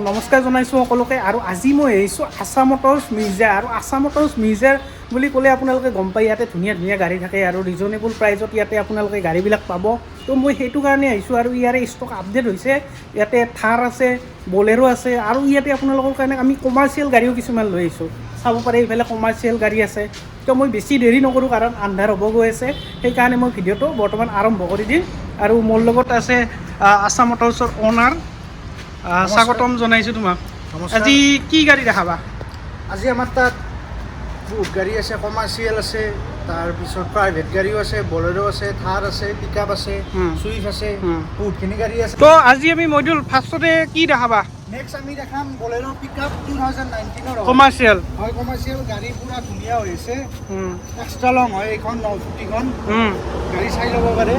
নমস্কাৰ জনাইছোঁ সকলোকে। আৰু আজি মই আহিছোঁ আছাম মটৰ্ছ মিৰ্জা। আৰু আছাম মটৰ্ছ মিৰ্জা বুলি ক'লে আপোনালোকে গম পায়, ইয়াতে ধুনীয়া ধুনীয়া গাড়ী থাকে আৰু ৰিজনেবল প্ৰাইজত ইয়াতে আপোনালোকে গাড়ীবিলাক পাব। তো মই সেইটো কাৰণে আহিছোঁ। আৰু ইয়াৰে ষ্টক আপডেট হৈছে, ইয়াতে থাৰ আছে, বলেৰো আছে, আৰু ইয়াতে আপোনালোকৰ কাৰণে আমি কমাৰ্চিয়েল গাড়ীও কিছুমান লৈ আহিছোঁ। চাব পাৰে এইফালে কমাৰ্চিয়েল গাড়ী আছে। তো মই বেছি দেৰি নকৰোঁ, কাৰণ আন্ধাৰ হ'ব গৈ আছে। সেইকাৰণে মই ভিডিঅ'টো বৰ্তমান আৰম্ভ কৰি দিম। আৰু মোৰ লগত আছে আছাম মটৰ্ছৰ অ'নাৰ। স্বাগতম জনাইছোঁ তোমাক। আজি কি গাড়ী দেখাবা? আজি আমাৰ তাত বহুত গাড়ী আছে, কমাৰ্চিয়েল আছে, তাৰপিছত প্ৰাইভেট গাড়ীও আছে, বলেৰো আছে, থাৰ আছে, পিক আপ আছে, চুইফ্ট আছে, বহুতখিনি গাড়ী আছে। তো আজি আমি মইদুল ফাৰ্ষ্টতে কি দেখাবা? নেক্সট আমি দেখাম বলেৰো পিক আপ 2019 কমাৰ্চিয়েল। হয়, কমাৰ্চিয়েল গাড়ী পুৰা ধুনীয়া হৈছে, এক্সট্ৰা লং হয় এইখন 950খন। গাড়ী চাই ল'ব পাৰে।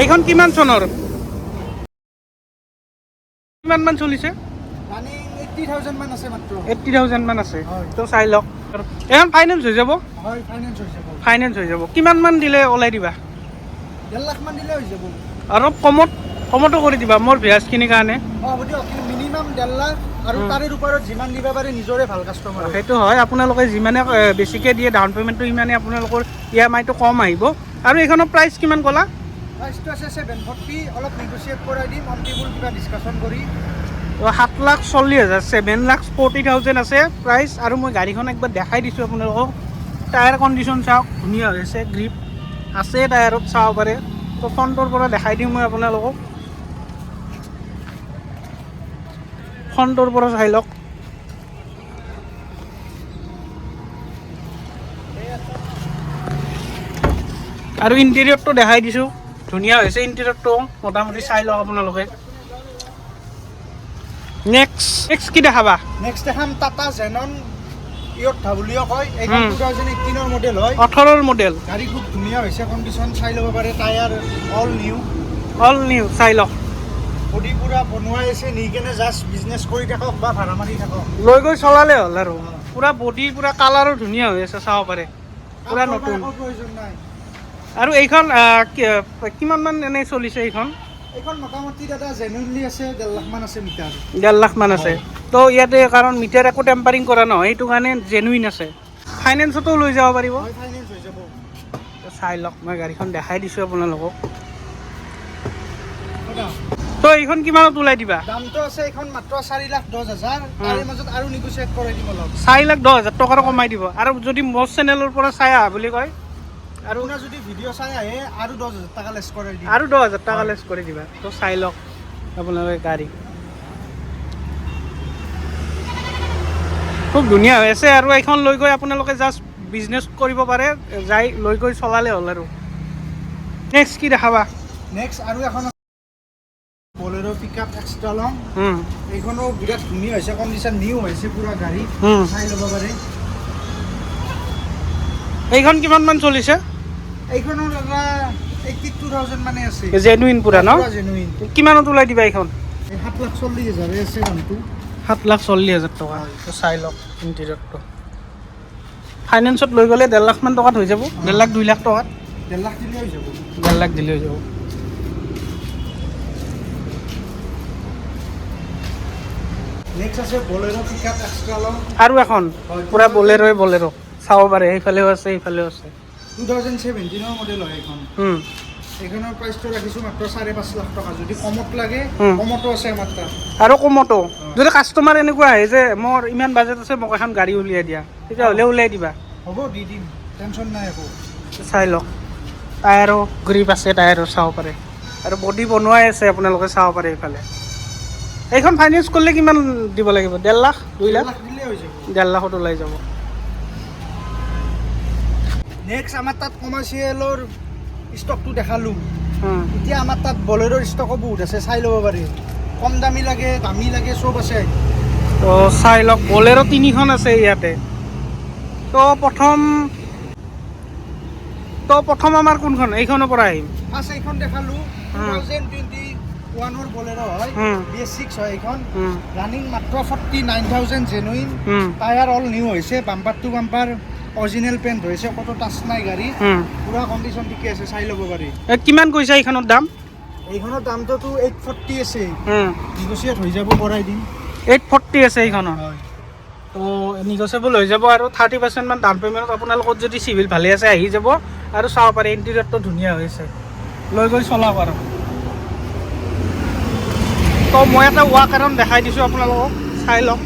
এইখন কিমান চনৰ? কিমান মান চলিছে? ৰানিং 80,000 মান আছে মাত্ৰ। 80,000 মান আছে। হয়। তো চাই লওক। এখন ফাইনেন্স হৈ যাব? হয়, ফাইনেন্স হৈ যাব। ফাইনেন্স হৈ যাব। কিমান মান দিলে ওলাই দিবা? 1.5 লাখ মান দিলে হৈ যাব। আৰু কমতো কৰি দিবা মোৰ ভিয়াজখিনিৰ কাৰণে। হ'ব দিয়ক, মিনিমাম 1.5 লাখ, আৰু তাৰে ওপৰত যিমান দিব পাৰে নিজৰে ভাল কাষ্টমাৰ। সেইটো হয়, আপোনালোকে যিমানে বেছিকৈ দিয়ে ডাউন পে'মেণ্টটো সিমানে আপোনালোকৰ EMI-টো কম আহিব। আৰু এইখনৰ প্ৰাইচ কিমান ক'লা? প্ৰাইচটো আছে 740, অলপ নেগচিয়েট কৰাই দিম, অন টেবুল কিবা ডিছকাশ্যন কৰি। 7,40,000, 7,40,000 আছে প্ৰাইচ। আৰু মই গাড়ীখন একবাৰ দেখাই দিছোঁ আপোনালোকক। টায়াৰ কণ্ডিশ্যন চাওক, ধুনীয়া হৈ আছে, গ্ৰিপ আছে টায়াৰত, চাব পাৰে। তো ফ্ৰণ্টৰ পৰা দেখাই দিওঁ মই আপোনালোকক। ফ্ৰণ্টৰ পৰা চাই লওক। আৰু ইণ্টেৰিয়ৰটো দেখাই দিছোঁ, ধুনীয়া হৈছে ইণ্টেৰিয়ৰটো, মোটামুটি চাই লওক আপোনালোকে। নেক্সট কি দেখাবা? নেক্সট দেখাম টাটা জেনন ইয়থা বুলিও কয়। এইখন 2018 মডেল হয়, 18ৰ মডেল। গাড়ী খুব ধুনীয়া হৈছে, কণ্ডিশ্যন চাই ল'ব পাৰে। টায়াৰ অল নিউ চাই লওক। বডি পুৰা বনোৱাই আছে, নি কেনে জাষ্ট বিজনেছ কৰি থাকক বা ভাড়া মাৰি থাকক, লৈ গৈ চলালে হ'ল। আৰু পুৰা বডি, পুৰা কালাৰো ধুনীয়া হৈ আছে, চাব পাৰে, পুৰা নতুন। প্ৰয়োজন নাই। আৰু এইখন কিমান মান এনেই চলিছে? এইখন মোটামুটি দাদা জেনুইনলি আছে 1.5 লাখ মান আছে মিটাৰ। 1.5 লাখ মান আছে। তো ইয়াতে কাৰণ মিটাৰ একো টেম্পাৰিং কৰা নহয়, সেইটো কাৰণে জেনুইন আছে। ফাইনেন্সতো লৈ যাব পাৰিব। হয়, ফাইনেন্স হৈ যাব। চাই লওক, মই গাড়ীখন দেখাই দিছোঁ আপোনালোকক। তো এইখন কিমানত ওলাই দিবা? দামটো আছে এইখন মাত্ৰ 4,10,000, তাৰে মাজত আৰু নেগচিয়েট কৰাই দিব অলপ। 4,10,000 টকাৰ কমাই দিব। আৰু যদি মোৰ চেনেলৰ পৰা চাই আহা বুলি কয়, আৰু যদি ভিডিঅ' চাই আহে আৰু 10,000 টকা লেছ কৰাই দিম। আৰু 10,000 টকা লেছ কৰি দিবা। তো চাই লওক আপোনালোকে গাড়ী, খুব ধুনীয়া হৈ আছে। আৰু এইখন লৈ গৈ আপোনালোকে জাষ্ট বিজনেছ কৰিব পাৰে, যাই লৈ গৈ চলালে হ'ল। আৰু নেক্সট কি দেখাবা? নেক্সট আৰু এখন বলেৰো পিক আপ এক্সট্ৰা লং। এইখনো বিৰাট ধুনীয়া হৈছে, কণ্ডিশ্যন নিউ হৈছে পুৰা গাড়ী, চাই ল'ব পাৰে। এইখন কিমান মান চলিছে? এইখনৰ দাদা 82,000 মানে আছে। জেনুইন পুৰা ন? জেনুইন। কিমানত ওলাই দিবা এইখন? 7,40,000 আছে দামটো। 7,40,000 টকা। চাই লওক ইণ্টেৰিয়ৰটো। ফাইনেন্সত লৈ গ'লে 1.5 লাখ মান টকাত হৈ যাব। 1.5 লাখ 2 লাখ টকাত। 1.5 লাখ দিলে হৈ যাব। 1.5 লাখ দিলে হৈ যাব। নেক্সট আছে বলেৰো পিক আপ এক্সট্ৰা লং। আৰু এখন পুৰা বলেৰো চাব পাৰে, সেইফালেও আছে, এইফালেও আছে। 2017 মডেল হয় এইখন। এইখনৰ প্ৰাইচটো ৰাখিছোঁ মাত্ৰ 5.5 লাখ টকা। যদি কমত লাগে, কমতো আছে আমাৰ তাত। আৰু কমতো যদি কাষ্টমাৰ এনেকুৱা আহে যে মোৰ ইমান বাজেট আছে, মোক এখন গাড়ী উলিয়াই দিয়া, তেতিয়াহ'লে উলিয়াই দিবা। হ'ব, দি দিম, টেনশ্যন নাই একো। চাই লওক, টায়াৰো গ্ৰিপ আছে, টায়াৰো চাব পাৰে। আৰু বডি বনোৱাই আছে, আপোনালোকে চাব পাৰে এইফালে। এইখন ফাইনেন্স কৰিলে কিমান দিব লাগিব? 1.5 লাখ 2 লাখ দিলে হৈ যাব। 1.5 লাখত ওলাই যাব। নেক্সট আমাৰ তাত কমাৰ্চিয়েলৰ ষ্টকটো দেখালোঁ। এতিয়া আমাৰ তাত বলেৰোৰ ষ্টকো বহুত আছে, চাই ল'ব পাৰি। কম দামী লাগে, দামী লাগে, চব আছে। তো চাই লওক, বলেৰো 3খন আছে ইয়াতে। তো প্ৰথম আমাৰ কোনখন? এইখনৰ পৰা আহিম। ফাৰ্ষ্ট এইখন দেখালোঁ, 2021ৰ বলেৰো হয়, BS6 হয় এইখন। ৰানিং মাত্ৰ 49,000 জেনুইন। টায়াৰ অল নিউ হৈছে, bumper to bumper original paint হৈছে, কতো টাচ নাই গাড়ী, পুৰা কণ্ডিশ্যন ঠিকে আছে, চাই ল'ব পাৰি। কিমান কৈছা এইখনৰ দাম? এইখনৰ দামটোতো 840 আছে, নেগচিয়েট হৈ যাব, কৰাই দিম। 840 আছে এইখনৰ হয় তো নিগচিয়েবল হৈ যাব আৰু 30% মান ডাউন পে'মেণ্টত আপোনালোকৰ যদি চিভিল ভালে আছে আহি যাব আৰু চাব পাৰে ইণ্টেৰিয়ৰটো ধুনীয়া হৈছে লৈ গৈ চলাব আৰু তো মই এটা ৱাক এৰাউণ্ড দেখাই দিছোঁ আপোনালোকক চাই লওক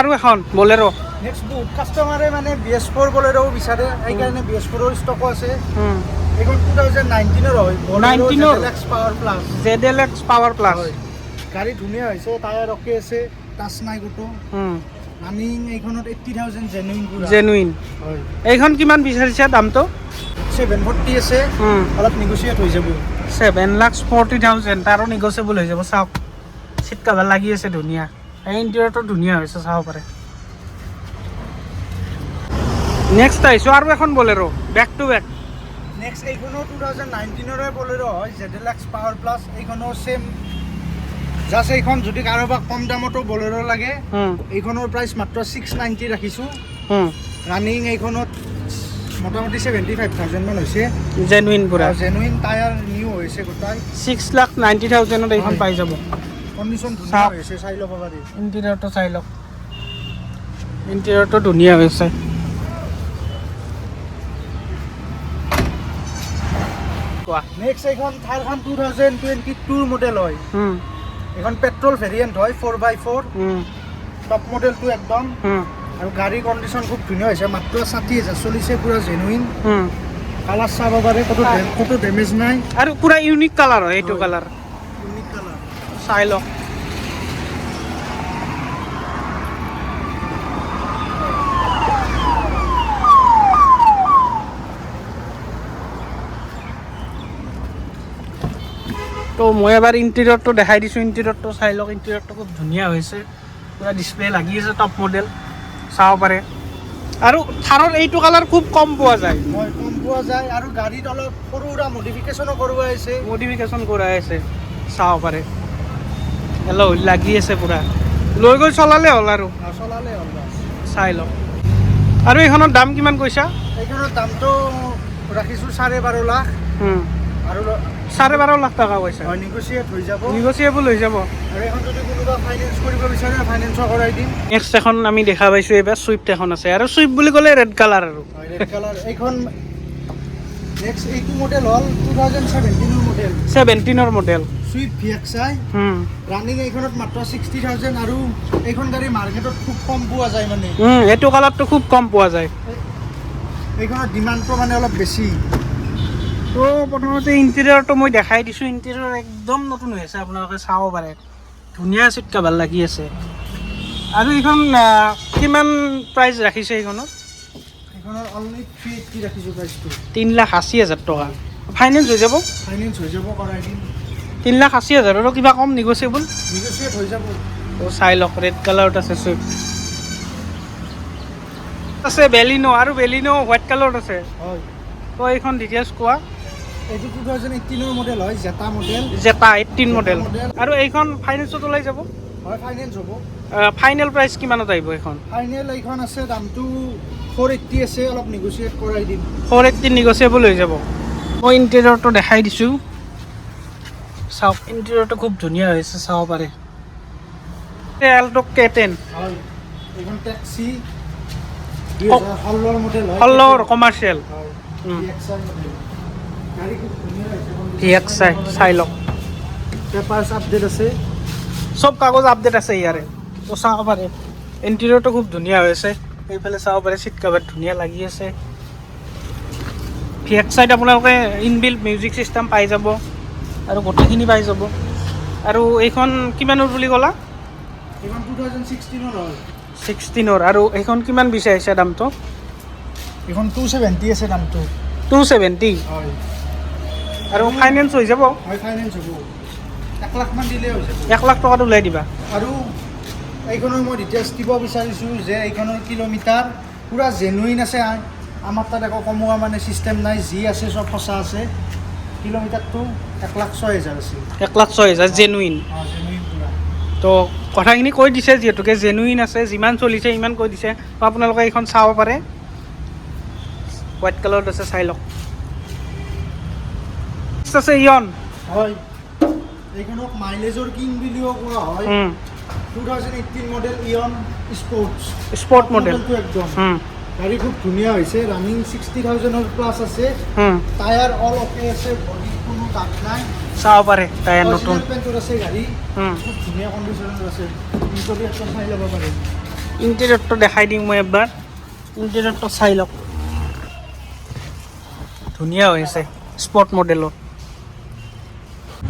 আৰু এখন বলেৰ' নেক্সট বহুত কাষ্টমাৰে মানে BS4 বলেৰো বিচাৰে সেইকাৰণে BS4ৰ ষ্টকো আছে এইখন 2019 হয় 19 ZLX power plus ZLX power plus গাড়ী ধুনীয়া হৈছে টায়াৰ অকে আছে টাচ নাই ক'তো ৰানিং এইখনত 80,000 জেনুইন পুৰা জেনুইন হয় এইখন কিমান বিচাৰিছে দামটো 740 আছে অলপ নেগোচিয়েট হৈ যাব 7,40,000 তাৰো নেগচিয়েবল হৈ যাব চাওক চিট কাভাৰ লাগি আছে ধুনীয়া এই ইণ্টেৰিয়ৰটো ধুনীয়া হৈছে চাব পাৰে নেক্সট আহিছোঁ আৰু এখন Bolero' back to back next এইখনো 2019ৰে বলেৰো হয় ZLX পাৱাৰ প্লাছ এইখনো সেম জাষ্ট এইখন যদি কাৰোবাক কম দামতো বলেৰো লাগে এইখনৰ প্ৰাইচ মাত্ৰ 690 ৰাখিছোঁ ৰানিং এইখনত মোটামুটি 75,000 মান হৈছে জেনুইন পুৰা জেনুইন টায়াৰ নিউ হৈছে গোটাই 6,90,000 এইখন পাই যাব কণ্ডিশ্যন ধুনীয়া হৈছে চাই ল'ব পাৰি ইণ্টেৰিয়ৰটো চাই লওক ইণ্টেৰিয়ৰটো ধুনীয়া হৈছে কোৱা নেক্সট এইখন থাৰখন 2022 মডেল হয় এইখন পেট্ৰল ভেৰিয়েণ্ট হয় 4x4 টপ মডেলটো একদম আৰু গাড়ীৰ কণ্ডিশ্যন খুব ধুনীয়া হৈছে মাত্ৰ 60,000 চলিছে পুৰা জেনুইন কালাৰ চাব পাৰে ক'তো ডেমেজ নাই আৰু পুৰা ইউনিক কালাৰ হয় এইটো কালাৰ ইউনিক কালাৰ চাই লওক তো মই এবাৰ ইণ্টেৰিয়ৰটো দেখাই দিছোঁ ইণ্টেৰিয়ৰটো চাই লওক ইণ্টেৰিয়ৰটো খুব ধুনীয়া হৈছে পুৰা ডিছপ্লে লাগি আছে টপ মডেল চাব পাৰে আৰু থাৰৰ এইটো কালাৰ খুব কম পোৱা যায় হয় কম পোৱা যায় আৰু গাড়ীত অলপ সৰু সুৰা মডিফিকেশ্যনো কৰোৱা হৈছে মডিফিকেশ্যন কৰাই আছে চাব পাৰে হেল্ল' লাগি আছে পুৰা লৈ গৈ চলালে হ'ল আৰু চলালে হ'ল চাই লওক আৰু এইখনৰ দাম কিমান কৈছা এইখনৰ দামটো ৰাখিছোঁ 12.5 লাখ আৰু 12.5 লাখ টকা কৈছা হয় নেগোচিয়েট হৈ যাব নেগচিয়েবল হৈ যাব আৰু এখন যদি কোনোবা ফাইনেন্স কৰিব বিচাৰে ফাইনেন্সো কৰাই দিম নেক্সট এখন আমি দেখা পাইছোঁ এইবাৰ চুইফ্ট এখন আছে আৰু চুইফ্ট বুলি ক'লে ৰেড কালাৰ আৰু ৰেড কালাৰ এইখন নেক্সট এইটো মডেল হ'ল 2017 মডেল 17ৰ মডেল চুইফ্ট VXI ৰানিং এইখনত মাত্ৰ 60,000 আৰু এইখন গাড়ী মাৰ্কেটত খুব কম পোৱা যায় মানে এইটো কালাৰটো খুব কম পোৱা যায় এইখনৰ ডিমাণ্ডটো মানে অলপ বেছি তো প্ৰথমতে ইণ্টেৰিয়ৰটো মই দেখাই দিছোঁ ইণ্টেৰিয়ৰ একদম নতুন হৈ আছে আপোনালোকে চাব পাৰে ধুনীয়া চিট কাভাৰ লাগি আছে আৰু এইখন কিমান প্ৰাইচ ৰাখিছে এইখনত এইখনৰ অনলি 380 ৰাখিছোঁ প্ৰাইচটো 3,80,000 টকা ফাইনেন্স হৈ যাব ফাইনেন্স হৈ যাব কৰাই দিম 3,80,000 কিবা কম নেগচিয়েবল নেগোচিয়েট হৈ যাব তো চাই লওক ৰেড কালাৰত আছে চুইফ্ট আছে বেলিনো আৰু বেলিনো হোৱাইট কালাৰত আছে হয় তো এইখন ডিটেইলছ কোৱা এইটো 2018 মডেল হয় জেটা মডেল জেটা 18 মডেল আৰু এইখন ফাইনেন্সত ওলাই যাব হয় ফাইনেন্স হ'ব ফাইনেল প্ৰাইচ কিমানত আহিব এইখন ফাইনেল এইখন আছে দামটো 480 আছে অলপ নেগোচিয়েট কৰাই দিম 480 নেগচিয়েবল হৈ যাব মই ইণ্টেৰিয়ৰটো দেখাই দিছোঁ চাওক ইণ্টেৰিয়ৰটো খুব ধুনীয়া হৈছে চাব পাৰে এল্টো K10 হয় এইখন টেক্সি 2016 মডেল হয় 16 কমাৰ্চিয়েল হয় VXI মডেল গাড়ী খুব ধুনীয়া হৈছে VXI চাই লওক পেপাৰছ আপডেট আছে চব কাগজ আপডেট আছে ইয়াৰে তো চাব পাৰে ইণ্টেৰিয়ৰটো খুব ধুনীয়া হৈছে এইফালে চাব পাৰে চিট কাভাৰ ধুনীয়া লাগি আছে VXIত আপোনালোকে ইনবিল্ট মিউজিক চিষ্টেম পাই যাব আৰু গোটেইখিনি পাই যাব আৰু এইখন কিমানৰ বুলি ক'লা এইখন 2016 হয় 16ৰ আৰু এইখন কিমান বিচাৰিছে দামটো এইখন 270 আছে দামটো 270 হয় আৰু ফাইনেন্স হৈ যাব হয় ফাইনেন্স হ'ব 1 লাখ মান দিলে হৈ যাব 1 লাখ টকাত ওলাই দিবা আৰু এইখনৰ মই ডিটেইলছ দিব বিচাৰিছোঁ যে এইখনৰ কিলোমিটাৰ পুৰা জেনুইন আছে আমাৰ তাত একো কমোৱা মানে চিষ্টেম নাই যি আছে চব সঁচা আছে কিলোমিটাৰটো 1,06,000 আছে 1,06,000 জেনুইন জেনুইন পুৰা তো কথাখিনি কৈ দিছে যিহেতুকে জেনুইন আছে যিমান চলিছে ইমান কৈ দিছে তো আপোনালোকে এইখন চাব পাৰে হোৱাইট কালাৰত আছে চাই লওক নেক্সট আছে ইয়ন হয় এইখনক মাইলেজৰ কিং বুলিও কোৱা হয় 2018 model Eon sports sport model মডেলটো একদম গাড়ী খুব ধুনীয়া হৈছে ৰানিং 60,000 প্লাছ আছে টায়াৰ অল অকে আছে বডি কোনো দাগ নাই চাব পাৰে টায়াৰ নতুন পেণ্টত আছে গাড়ী খুব ধুনীয়া কণ্ডিশ্যনত আছে ইণ্টেৰিয়ৰটো চাই ল'ব পাৰে ইণ্টেৰিয়ৰটো দেখাই দিম মই এবাৰ ইণ্টেৰিয়ৰটো চাই লওক ধুনীয়া হৈ আছে স্পৰ্ট মডেলৰ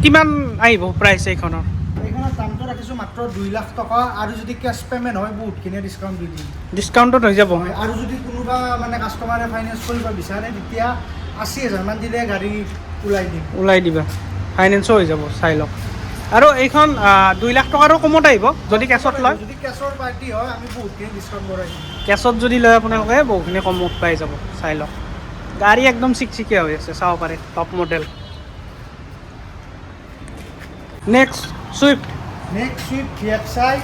কিমান আহিব প্ৰাইচ এইখনৰ এইখনৰ দামটো ৰাখিছোঁ মাত্ৰ 2 লাখ টকা আৰু যদি কেছ পে'মেণ্ট হয় বহুতখিনি ডিছকাউণ্ট দি দিম ডিছকাউণ্টত হৈ যাব আৰু যদি কোনোবা মানে কাষ্টমাৰে ফাইনেন্স কৰিব বিচাৰে তেতিয়া 80,000 মান দিলে গাড়ী ওলাই দিবা ফাইনেন্সো হৈ যাব চাই লওক আৰু এইখন 2 লাখ টকাৰো কমত আহিব যদি কেছত লয় যদি কেছৰ পাৰ্টি হয় আমি বহুতখিনি ডিছকাউণ্ট কৰাই দিম কেছত যদি লয় আপোনালোকে বহুখিনি কমত পাই যাব চাই লওক গাড়ী একদম চিকচিকীয়া হৈ আছে চাব পাৰে top model next Swift VXI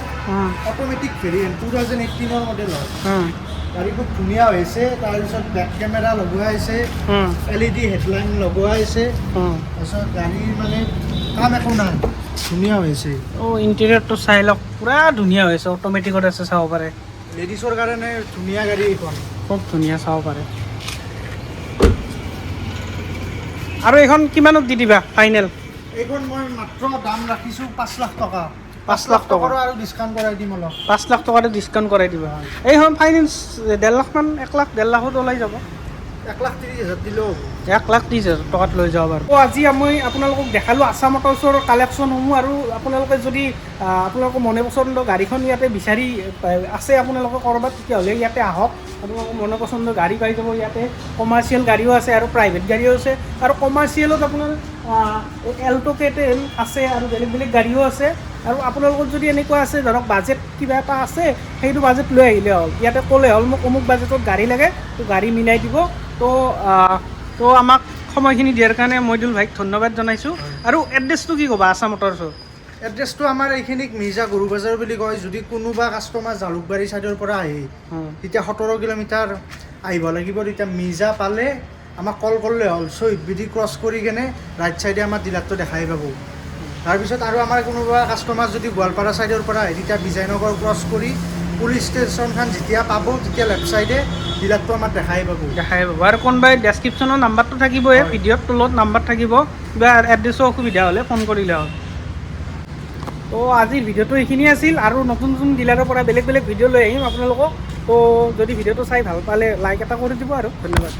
automatic variant 2018 model হয় গাড়ী খুব ধুনীয়া হৈছে তাৰপিছত বেক কেমেৰা লগোৱা হৈছে LED হেডলাইন লগোৱা হৈছে তাৰপিছত গাড়ীৰ মানে কাম একো নাই ধুনীয়া হৈছে ইণ্টেৰিয়ৰটো চাই লওক পুৰা ধুনীয়া হৈছে অট'মেটিকত আছে চাব পাৰে লেডিছৰ কাৰণে ধুনীয়া গাড়ী এইখন খুব ধুনীয়া চাব পাৰে আৰু এইখন কিমানত দি দিবা ফাইনেল এইখন মই মাত্ৰ দাম ৰাখিছোঁ 5 লাখ টকা 5 লাখ টকা আৰু ডিছকাউণ্ট কৰাই দিম অলপ 5 লাখ টকাটো ডিছকাউণ্ট কৰাই দিবা এইখন ফাইনেন্স 1.5 লাখ মান 1 লাখ 1.5 লাখত ওলাই যাব 1,30,000 দিলেও 1,30,000 টকাত লৈ যাব বাৰু আজি মই আপোনালোকক দেখালোঁ আছাম মটৰ্ছৰ কালেকশ্যনসমূহ আৰু আপোনালোকে যদি আপোনালোকৰ মনে পচন্দৰ গাড়ীখন ইয়াতে বিচাৰি আছে আপোনালোকে ক'ৰবাত তেতিয়াহ'লে ইয়াতে আহক আপোনালোকৰ মনে পচন্দৰ গাড়ী পাই যাব ইয়াতে কমাৰ্চিয়েল গাড়ীও আছে আৰু প্ৰাইভেট গাড়ীও আছে আৰু কমাৰ্চিয়েলত আপোনাৰ এল্টো K10 আছে আৰু বেলেগ বেলেগ গাড়ীও আছে আৰু আপোনালোকৰ যদি এনেকুৱা আছে ধৰক বাজেট কিবা এটা আছে সেইটো বাজেট লৈ আহিলে হ'ল ইয়াতে ক'লে হ'ল মোক অমুক বাজেটত গাড়ী লাগে তো গাড়ী মিলাই দিব তো আমাক সময়খিনি দিয়াৰ কাৰণে মইদুল ভাইক ধন্যবাদ জনাইছোঁ আৰু এড্ৰেছটো কি ক'বা আছাম মটৰ্ছৰ এড্ৰেছটো আমাৰ এইখিনিক মিৰ্জা গৰু বজাৰ বুলি কয় যদি কোনোবা কাষ্টমাৰ জালুকবাৰী ছাইডৰ পৰা আহে তেতিয়া 17 কিলোমিটাৰ আহিব লাগিব তেতিয়া মিৰ্জা পালে আমাক কল কৰিলে হ'ল শ্বহীদ বিধি ক্ৰছ কৰি কেনে ৰাইট চাইডে আমাৰ ডিলাৰটো দেখাই পাব তাৰপিছত আৰু আমাৰ কোনোবা কাষ্টমাৰ যদি গোৱালপাৰা ছাইডৰ পৰা আহে তেতিয়া বিজয়নগৰ ক্ৰছ কৰি পুলিচ ষ্টেচনখন যেতিয়া পাব তেতিয়া লেফ্ট চাইডে ডিলাৰটো আমাৰ দেখাই পাব আৰু কোনোবাই ডেছক্ৰিপশ্যনৰ নাম্বাৰটো থাকিবই ভিডিঅ'ৰ তলত নাম্বাৰ থাকিব কিবা এড্ৰেছৰ অসুবিধা হ'লে ফোন কৰিলে হ'ল তো আজিৰ ভিডিঅ'টো এইখিনিয়ে আছিল আৰু নতুন নতুন ডিলাৰৰ পৰা বেলেগ বেলেগ ভিডিঅ' লৈ আহিম আপোনালোকক তো যদি ভিডিঅ'টো চাই ভাল পালে লাইক এটা কৰি দিব আৰু ধন্যবাদ